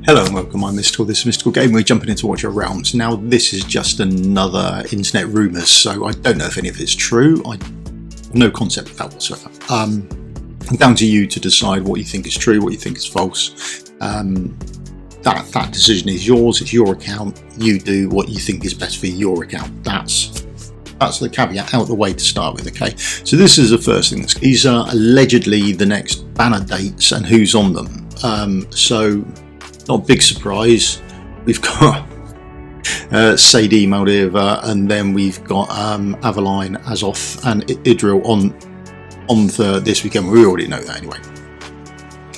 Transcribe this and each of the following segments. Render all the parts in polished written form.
Hello and welcome, I'm Mystical, this is Mystical Game. We're jumping into Watch Your Realms. Now this is just another internet rumours, so I don't know if any of it's true. I have no concept of that whatsoever. Down to you to decide what you think is true, what you think is false. That decision is yours, it's your account, you do what you think is best for your account. That's the caveat out the way to start with, okay? So this is the first thing. These are allegedly the next banner dates and who's on them. So not a big surprise. We've got Sadie, Maldiva, and then we've got Aveline, Azoth, and Idril on for this weekend. We already know that anyway.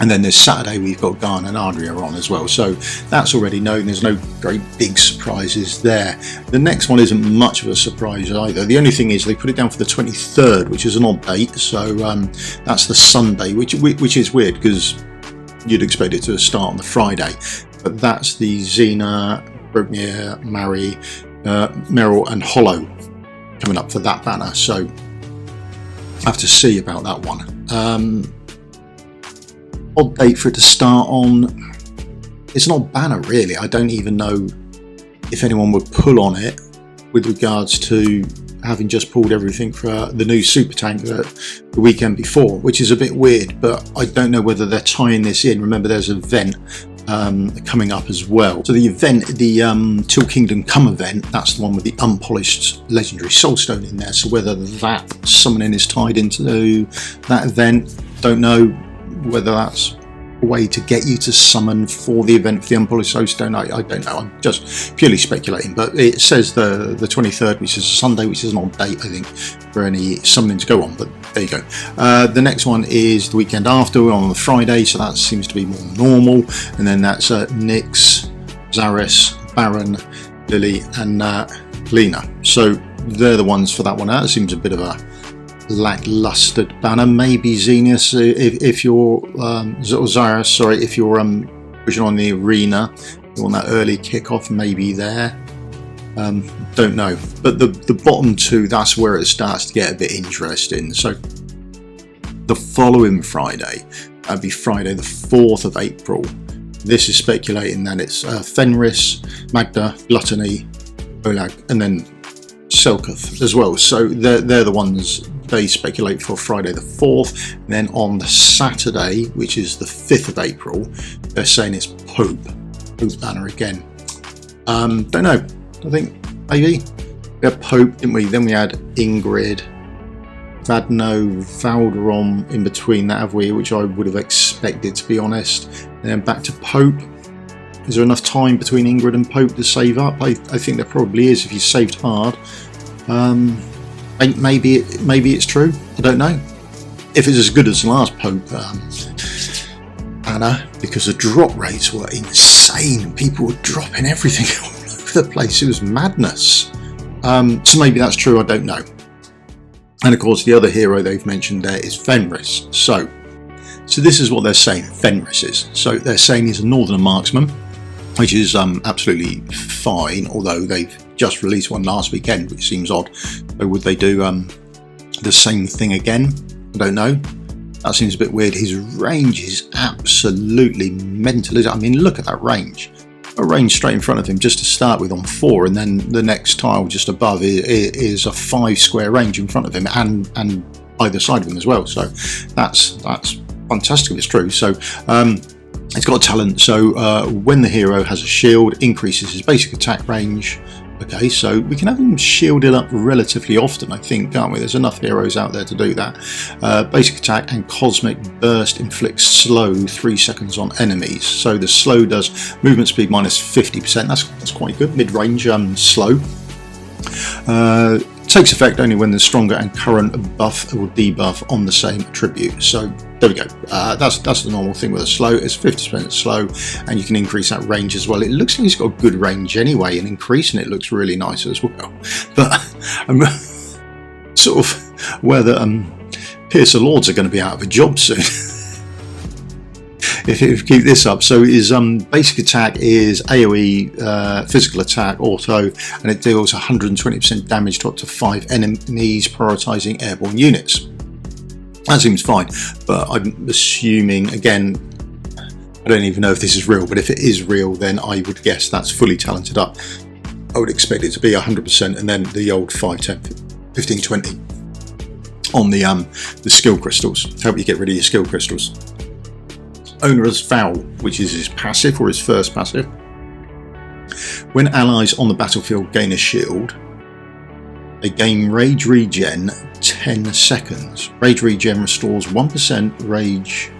And then this Saturday we've got Garn and Ardria on as well. So that's already known. There's no great big surprises there. The next one isn't much of a surprise either. The only thing is they put it down for the 23rd, which is an odd date. So that's the Sunday, which is weird because you'd expect it to start on the Friday, but that's the Xena, Brokmir, Mary, Meryl and Hollow coming up for that banner, so I have to see about that one. Odd date for it to start on. It's not banner really. I don't even know if anyone would pull on it with regards to having just pulled everything for the new super tank the weekend before, which is a bit weird, but I don't know whether they're tying this in. Remember there's an event coming up as well. So the event, the Till Kingdom Come event, that's the one with the unpolished legendary soulstone in there. So whether that summoning is tied into that event, don't know whether that's a way to get you to summon for the event for the unpolished soulstone. I don't know, I'm just purely speculating, but it says the 23rd, which is a Sunday, which is an odd date I think for any summoning to go on, but there you go. The next one is the weekend after, on the Friday, so that seems to be more normal, and then that's Nyx, Zaris, Baron, Lily and Lena. So they're the ones for that one. That seems a bit of a lackluster banner. Maybe Xenius if you're Zaris, sorry, if you're pushing on the arena, you want that early kickoff, maybe there. Don't know, but the bottom two, that's where it starts to get a bit interesting. So the following Friday, that'd be Friday the 4th of April. This is speculating that it's Fenris, Magda, Gluttony, Olag, and then Selkath as well. So they're the ones they speculate for Friday the 4th. And then on the Saturday, which is the 5th of April, they're saying it's Pope banner again. Don't know, I think maybe we had Pope, didn't we? Then we had Ingrid, Vadno, Valderon in between that, have we, which I would have expected, to be honest. And then back to Pope. Is there enough time between Ingrid and Pope to save up? I think there probably is if you saved hard. Maybe it's true, I don't know. If it's as good as the last Pope banner, because the drop rates were insane, people were dropping everything all over the place, it was madness. So maybe that's true, I don't know. And of course the other hero they've mentioned there is Fenris. So this is what they're saying Fenris is. So they're saying he's a northern marksman, which is absolutely fine, although they've just released one last weekend, which seems odd. So would they do the same thing again? I don't know. That seems a bit weird. His range is absolutely mental. I mean, look at that range. A range straight in front of him just to start with on 4, and then the next tile just above is a 5 square range in front of him and either side of him as well. So that's fantastic if it's true. So it's got a talent, so when the hero has a shield, increases his basic attack range. Okay, so we can have him shielded up relatively often, I think, can't we? There's enough heroes out there to do that. Basic attack and cosmic burst inflicts slow 3 seconds on enemies. So the slow does movement speed minus 50%. That's quite good. Mid-range slow. Takes effect only when there's stronger and current buff or debuff on the same attribute. So there we go. That's the normal thing with a slow. It's 50% slow, and you can increase that range as well. It looks like it's got good range anyway, and increasing it looks really nice as well. But I'm sort of aware that Piercer Lords are going to be out of a job soon. If you keep this up. So his basic attack is AoE, physical attack, auto, and it deals 120% damage to up to 5 enemies, prioritising airborne units. That seems fine, but I'm assuming, again, I don't even know if this is real, but if it is real, then I would guess that's fully talented up. I would expect it to be 100%, and then the old 5, 10, 15, 20 on the skill crystals to help you get rid of your skill crystals. Onerous Vow, which is his passive or his first passive. When allies on the battlefield gain a shield, they gain rage regen 10 seconds. Rage regen restores 1% rage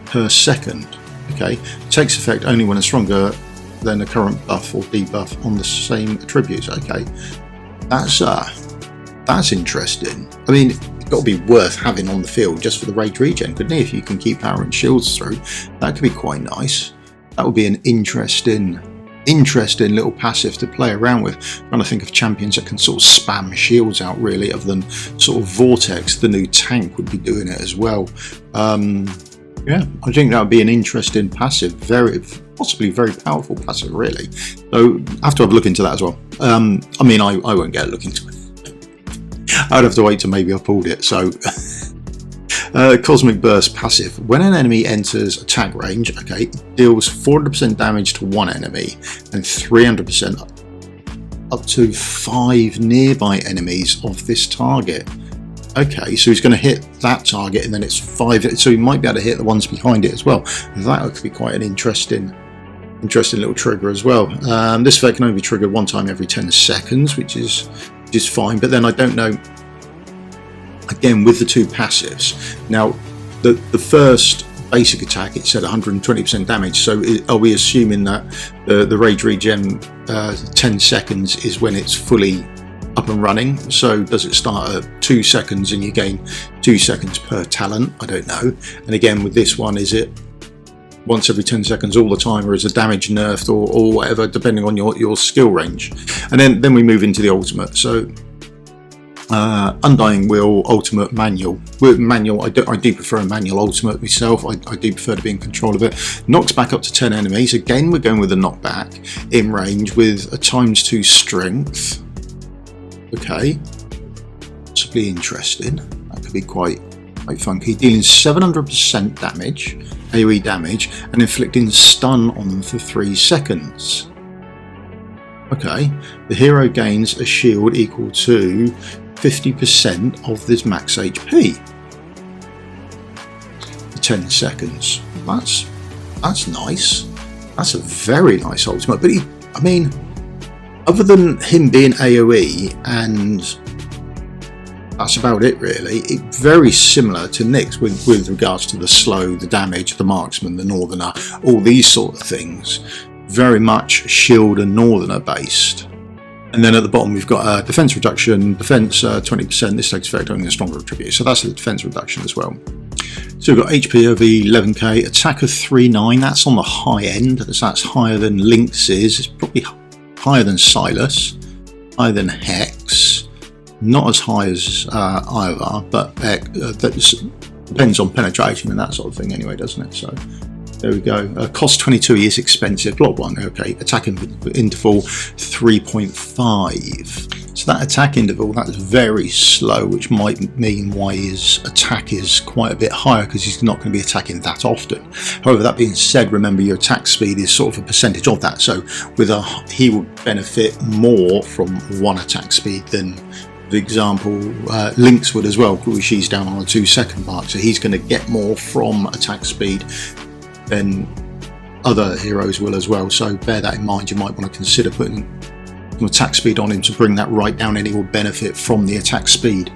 per second. Okay, takes effect only when it's stronger than the current buff or debuff on the same attributes. Okay, that's interesting. I mean, it's got to be worth having on the field just for the rage regen, couldn't it? If you can keep power and shields through, that could be quite nice. That would be an interesting little passive to play around with. I'm trying to think of champions that can sort of spam shields out, really, other than sort of Vortex. The new tank would be doing it as well. Yeah, I think that would be an interesting passive, possibly very powerful passive, really. So I have to have a look into that as well. I mean, I won't get a look into it. I'd have to wait till maybe I pulled it. So Cosmic Burst passive. When an enemy enters attack range, okay, deals 400% damage to one enemy and 300% up to 5 nearby enemies of this target. Okay, so he's going to hit that target and then it's 5, so he might be able to hit the ones behind it as well. That could be quite an interesting little trigger as well. This effect can only be triggered one time every 10 seconds, which is fine, but then I don't know, again, with the two passives. Now, the first basic attack, it said 120% damage, so are we assuming that the rage regen 10 seconds is when it's fully up and running? So does it start at 2 seconds and you gain 2 seconds per talent? I don't know. And again, with this one, is it once every 10 seconds all the time, or is the damage nerfed or whatever, depending on your skill range? And then we move into the ultimate. So Undying Will, ultimate, manual. With manual, I do prefer a manual ultimate myself. I do prefer to be in control of it. Knocks back up to 10 enemies. Again, we're going with a knockback in range with a ×2 strength. Okay, possibly interesting. That could be quite funky. Dealing 700% damage, AoE damage, and inflicting stun on them for 3 seconds. Okay, the hero gains a shield equal to 50% of this max HP for 10 seconds. That's nice. That's a very nice ultimate. But I mean, other than him being AoE, and that's about it really. It's very similar to Nyx with regards to the slow, the damage, the marksman, the northerner, all these sort of things. Very much shield and northerner based. And then at the bottom we've got defense reduction, defense 20%. This takes effect only a stronger attribute, so that's the defense reduction as well. So we've got HP over 11k, attack of 3.9. That's on the high end. That's higher than Lynx's. It's probably higher than Silas, higher than Hex, not as high as either, but that depends on penetration and that sort of thing anyway, doesn't it? So there we go. Cost 22 is expensive. Block 1, okay. Attack interval 3.5. So that attack interval, that's very slow, which might mean why his attack is quite a bit higher, because he's not going to be attacking that often. However, that being said, remember your attack speed is sort of a percentage of that. So he will benefit more from 1 attack speed than, for example, Lynx would as well, because she's down on a 2-second mark. So he's going to get more from attack speed than other heroes will as well. So bear that in mind. You might want to consider putting some attack speed on him to bring that right down, and he will benefit from the attack speed.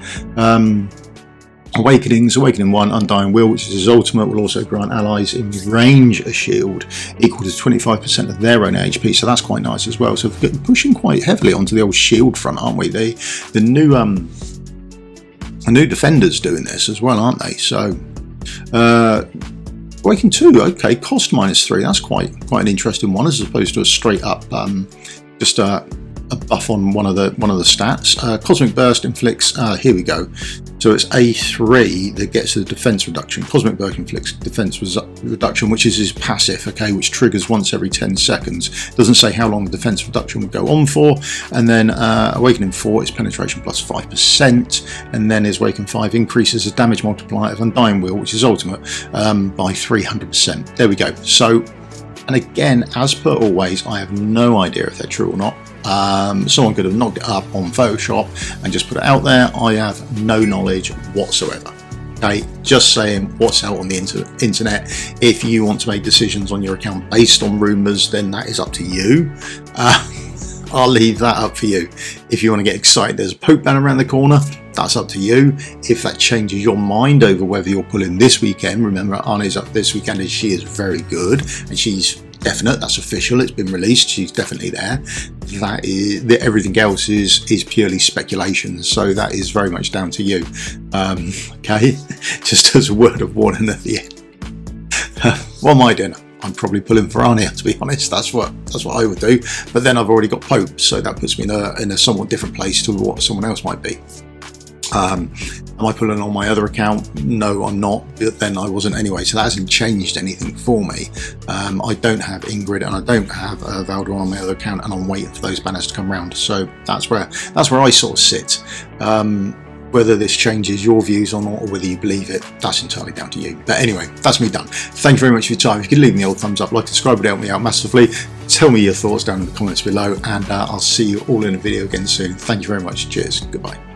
Awakenings, Awakening 1, Undying Will, which is his ultimate, will also grant allies in range a shield equal to 25% of their own HP, so that's quite nice as well. So we're pushing quite heavily onto the old shield front, aren't we? The new defenders doing this as well, aren't they? So Awakening 2, okay, cost -3. That's quite an interesting one, as opposed to a straight up just a buff on one of the stats. Cosmic Burst inflicts. Here we go. So it's A3 that gets the defense reduction. Cosmic Burst inflicts defense reduction, which is his passive, okay, which triggers once every 10 seconds. Doesn't say how long the defense reduction would go on for. And then Awakening 4 is penetration plus 5%, and then his Awakening 5 increases the damage multiplier of Undying Will, which is ultimate, by 300%. There we go. So And again, as per always, I have no idea if they're true or not. Someone could have knocked it up on Photoshop and just put it out there. I have no knowledge whatsoever. Okay, just saying what's out on the internet. If you want to make decisions on your account based on rumours, then that is up to you. I'll leave that up for you. If you want to get excited, there's a Pope banner around the corner. That's up to you. If that changes your mind over whether you're pulling this weekend, remember Arne's up this weekend and she is very good and she's definite. That's official. It's been released. She's definitely there. That is everything else is purely speculation. So that is very much down to you. Okay, just as a word of warning at the end. What am I doing? I'm probably pulling for Arnie, to be honest. That's what I would do. But then I've already got Pope, so that puts me in a somewhat different place to what someone else might be. Am I pulling on my other account? No, I'm not. But then I wasn't anyway, so that hasn't changed anything for me. I don't have Ingrid and I don't have Valdor on my other account, and I'm waiting for those banners to come round. So that's where I sort of sit. Whether this changes your views or not, or whether you believe it, that's entirely down to you. But anyway, that's me done. Thank you very much for your time. If you could leave me a old thumbs up, like, subscribe, would help me out massively. Tell me your thoughts down in the comments below, and I'll see you all in a video again soon. Thank you very much. Cheers. Goodbye.